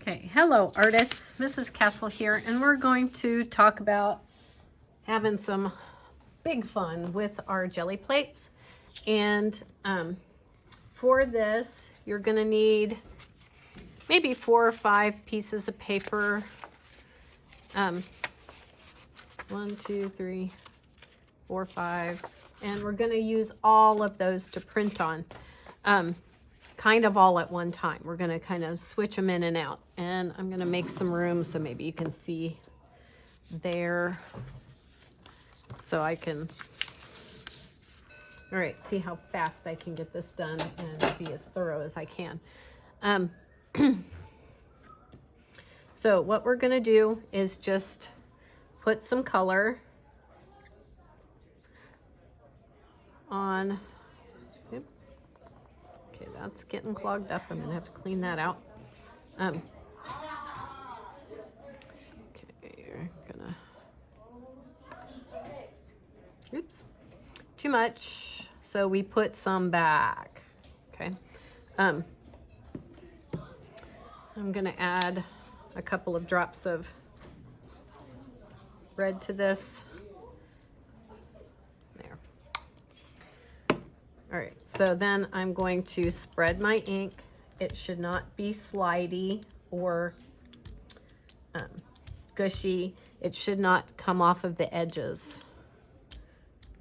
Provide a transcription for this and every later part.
Okay, hello artists, Mrs. Castle here, and we're going to talk about having some big fun with our jelly plates. And for this, you're going to need maybe 4 or 5 pieces of paper. 1, 2, 3, 4, 5, and we're going to use all of those to print on. Kind of all at one time. We're going to kind of switch them in and out, and I'm going to make some room so maybe you can see there, so I can, all right, see how fast I can get this done and be as thorough as I can. So what we're going to do is just put some color on. Okay, that's getting clogged up. I'm gonna have to clean that out. Okay, you're gonna, oops, too much. So we put some back, okay. I'm gonna add a couple of drops of red to this. There. All right, so then I'm going to spread my ink. It should not be slidey or gushy. It should not come off of the edges.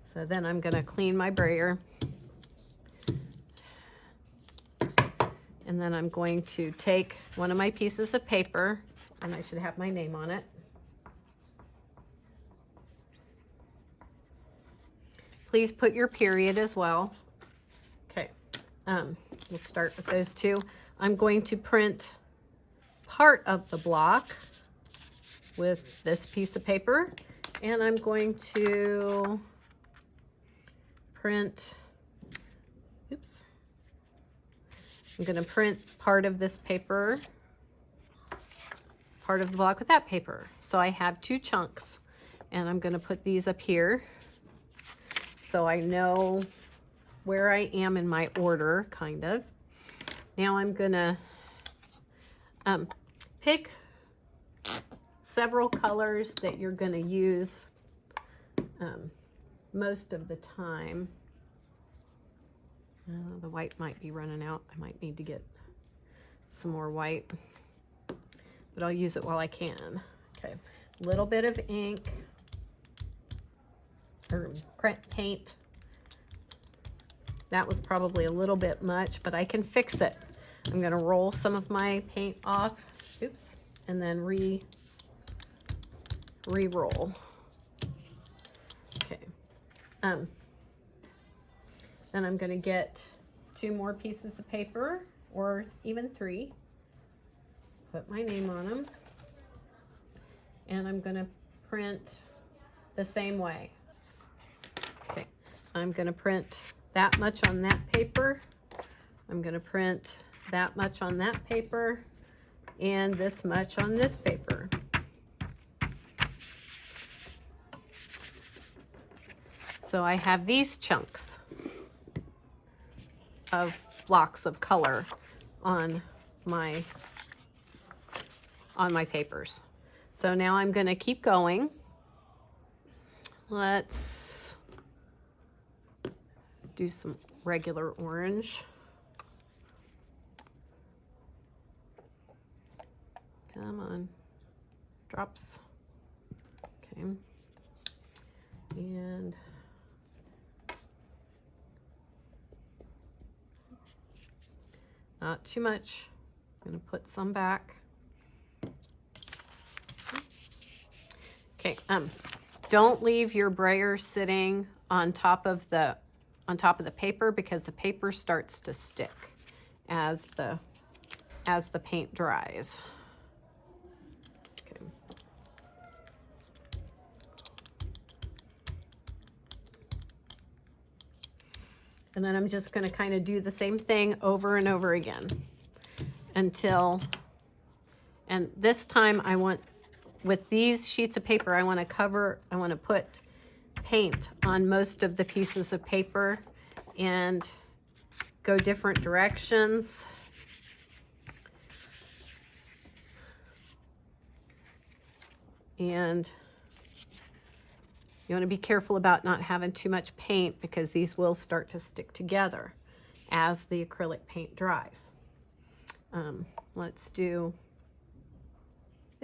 So then I'm gonna clean my brayer. And then I'm going to take one of my pieces of paper, and I should have my name on it. Please put your period as well. Okay, we'll start with those two. I'm going to print part of the block with this piece of paper, and I'm going to print, oops, I'm going to print part of this paper, part of the block with that paper. So I have 2 chunks, and I'm going to put these up here so I know where I am in my order, kind of. Now I'm gonna pick several colors that you're gonna use most of the time. The white might be running out. I might need to get some more white, but I'll use it while I can. Okay, a little bit of ink or paint. That was probably a little bit much, but I can fix it. I'm gonna roll some of my paint off, oops, and then re-roll. Okay. Then I'm gonna get 2 more pieces of paper, or even 3. Put my name on them. And I'm gonna print the same way. Okay, I'm gonna print that much on that paper. I'm gonna print that much on that paper, and this much on this paper. So I have these chunks of blocks of color on my papers. So now I'm gonna keep going. Let's do some regular orange. Come on, drops. Okay, and not too much. I'm gonna put some back. Okay, don't leave your brayer sitting on top of the paper, because the paper starts to stick as the paint dries. Okay. And then I'm just going to kind of do the same thing over and over again until, and this time I want, with these sheets of paper, I want to put paint on most of the pieces of paper and go different directions. And you want to be careful about not having too much paint because these will start to stick together as the acrylic paint dries. Let's do,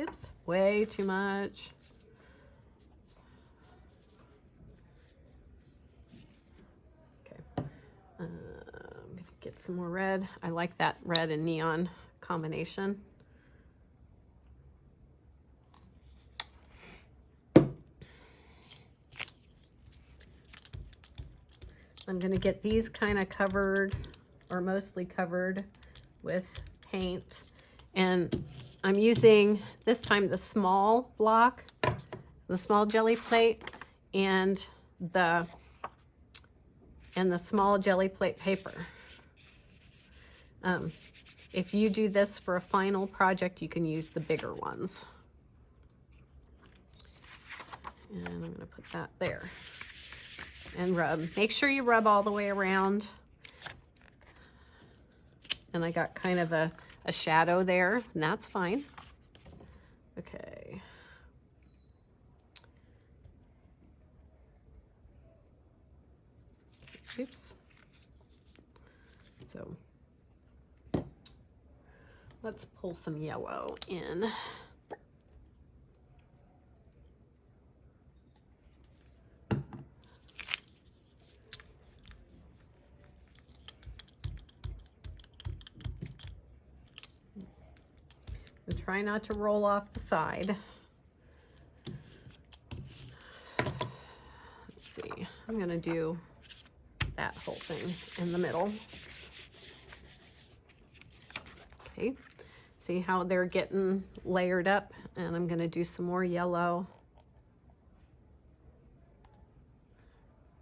oops, way too much. Okay, I'm gonna get some more red. I like that red and neon combination. I'm gonna get these kind of covered, or mostly covered, with paint. And I'm using, this time, the small block, the small Gelli plate, and the small Gelli plate paper. If you do this for a final project, you can use the bigger ones. And I'm gonna put that there. And rub. Make sure you rub all the way around. And I got kind of a shadow there, and that's fine. Okay. Oops. So let's pull some yellow in. And try not to roll off the side. Let's see, I'm gonna do that whole thing in the middle. Okay, see how they're getting layered up? And I'm gonna do some more yellow.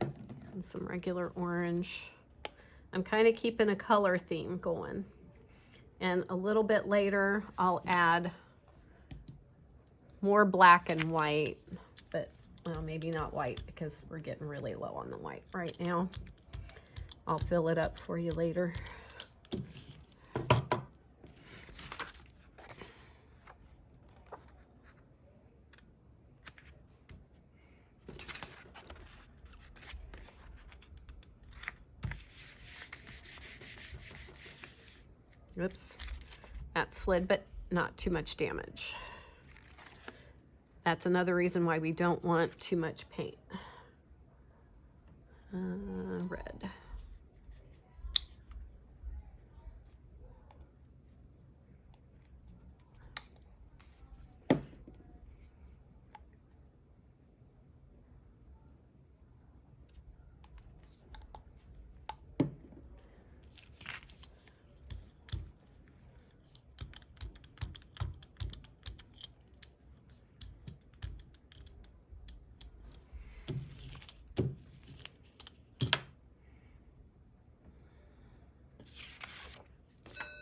And some regular orange. I'm kind of keeping a color theme going. And a little bit later, I'll add more black and white, but well, maybe not white because we're getting really low on the white right now. I'll fill it up for you later. Oops, that slid, but not too much damage. That's another reason why we don't want too much paint. Red.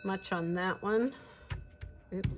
Much on that one. Oops.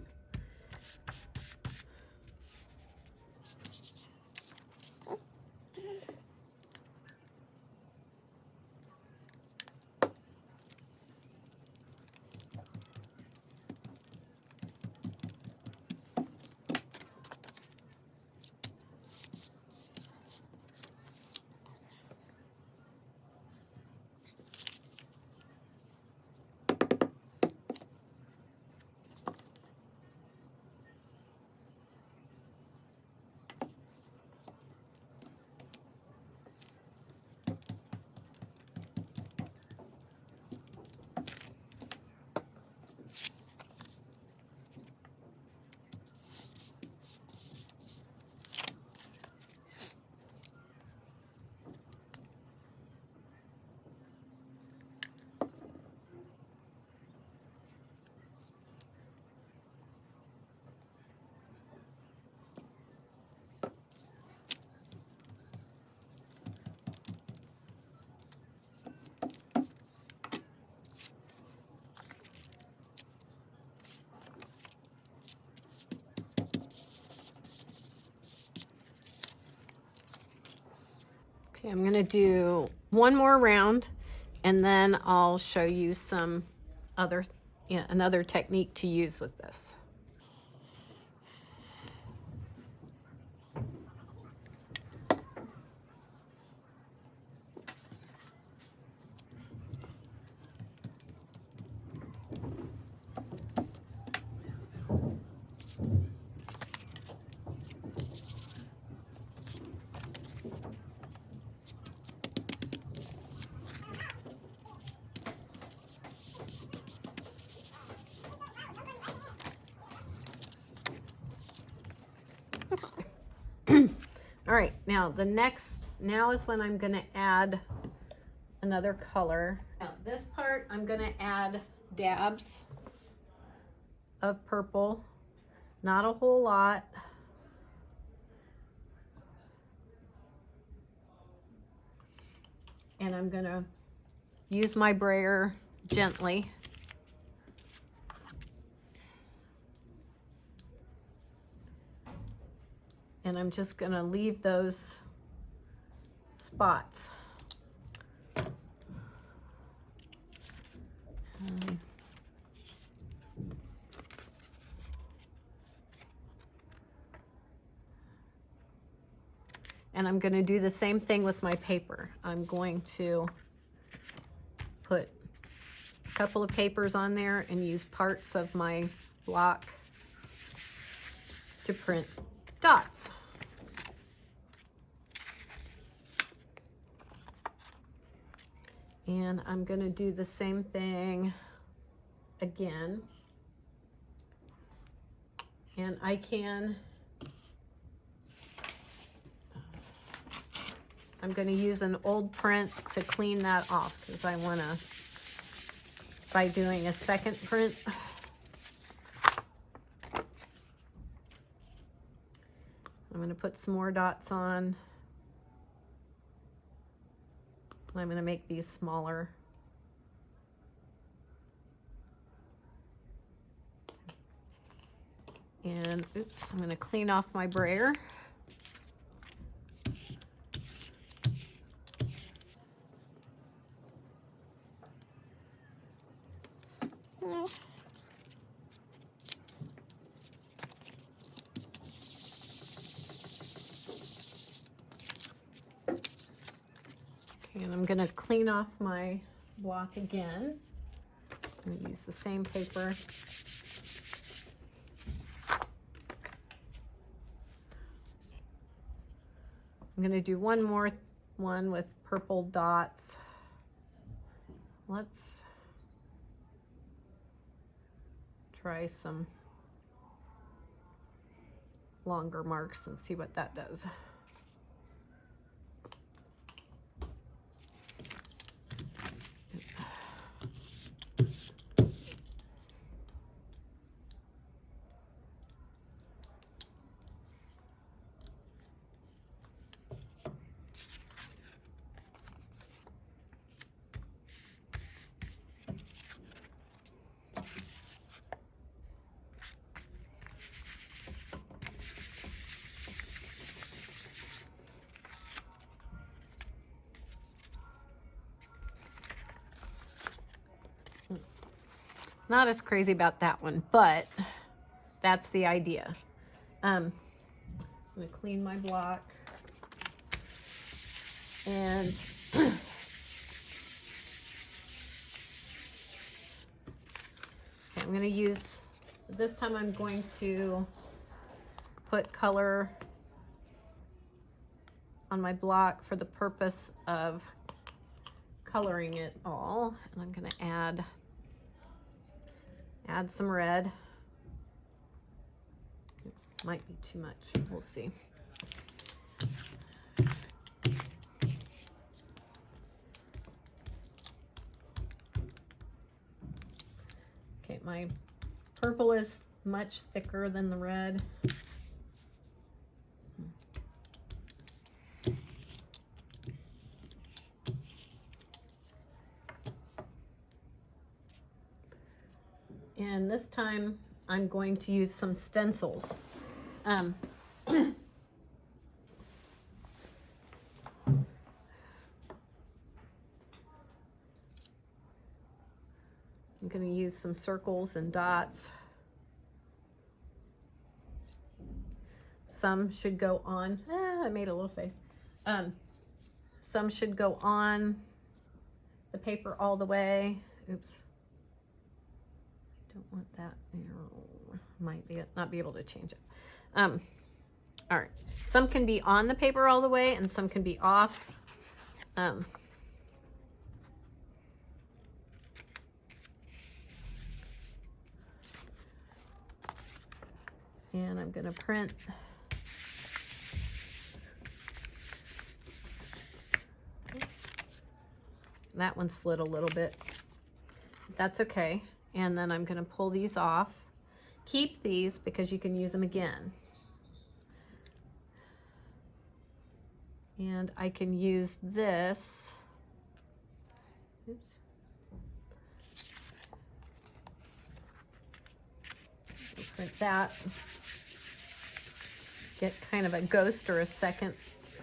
Okay, I'm gonna do one more round and then I'll show you some other, another technique to use with this. All right, now now is when I'm gonna add another color. Now this part, I'm gonna add dabs of purple, not a whole lot. And I'm gonna use my brayer gently. And I'm just gonna leave those spots. And I'm gonna do the same thing with my paper. I'm going to put a couple of papers on there and use parts of my block to print dots. And I'm gonna do the same thing again. And I'm gonna use an old print to clean that off because I wanna, by doing a second print, I'm gonna put some more dots on. And I'm gonna make these smaller. And oops, I'm gonna clean off my brayer. Okay, and I'm gonna clean off my block again. I'm gonna use the same paper. I'm gonna do one more one with purple dots. Let's try some longer marks and see what that does. Not as crazy about that one, but that's the idea. I'm gonna clean my block and okay, I'm gonna use, this time I'm going to put color on my block for the purpose of coloring it all. And I'm gonna add some red. Might be too much, we'll see. Okay, my purple is much thicker than the red. And this time I'm going to use some stencils. I'm going to use some circles and dots. some should go on. I made a little face. Some should go on the paper all the way. Oops. Don't want that. Might not be able to change it. All right. Some can be on the paper all the way, and some can be off. And I'm going to print that one slid a little bit. That's okay. And then I'm going to pull these off. Keep these because you can use them again. And I can use this. Oops. Print that. Get kind of a ghost or a second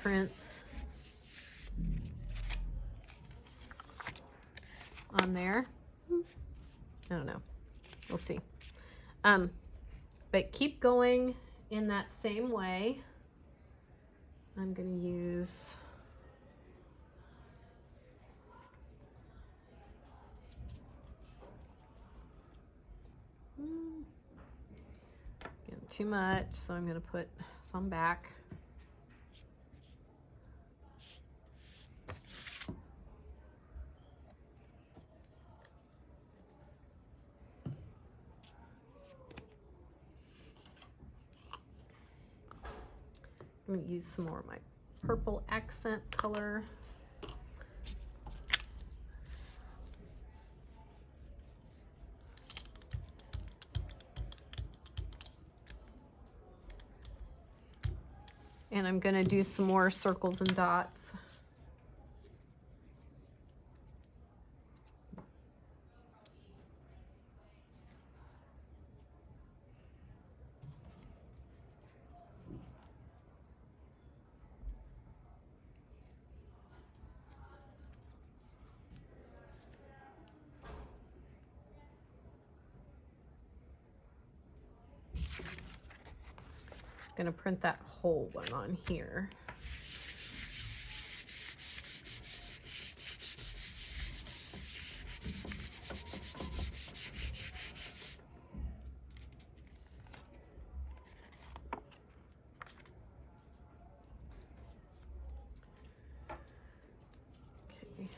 print on there. I don't know. We'll see. But keep going in that same way. I'm going to use getting too much, so I'm going to put some back. I'm going to use some more of my purple accent color. And I'm going to do some more circles and dots. Going to print that whole one on here. Okay.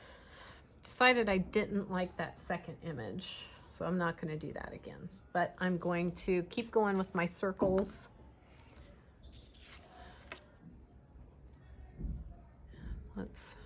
Decided I didn't like that second image, so I'm not going to do that again. But I'm going to keep going with my circles. Let's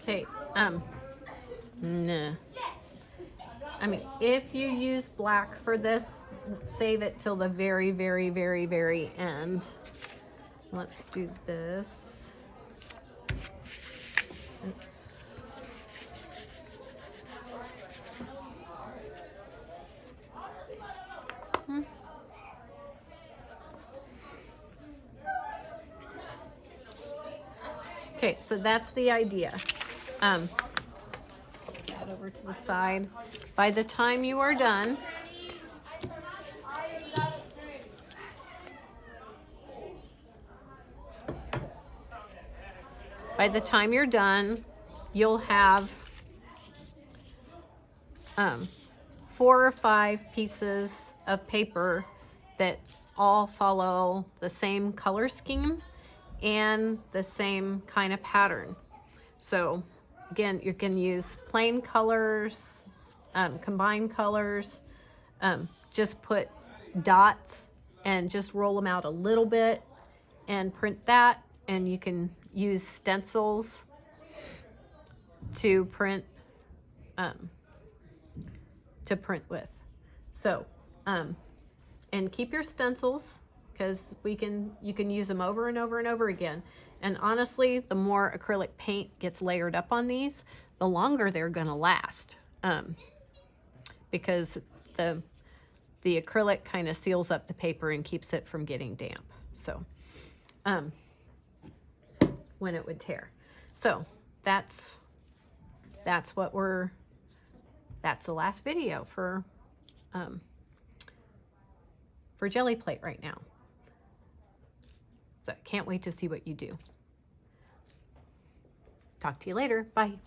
okay, nah. I mean, if you use black for this, save it till the very, very, very, very end. Let's do this. Oops. Okay, so that's the idea. Put that over to the side. By the time you are done, you'll have 4 or 5 pieces of paper that all follow the same color scheme and the same kind of pattern. So again, you can use plain colors, combine colors, just put dots and just roll them out a little bit and print that. And you can use stencils to print with. So, and keep your stencils, because you can use them over and over and over again. And honestly, the more acrylic paint gets layered up on these, the longer they're gonna last, because the acrylic kind of seals up the paper and keeps it from getting damp. So, when it would tear. So that's the last video for Gelli Plate right now. So I can't wait to see what you do. Talk to you later. Bye.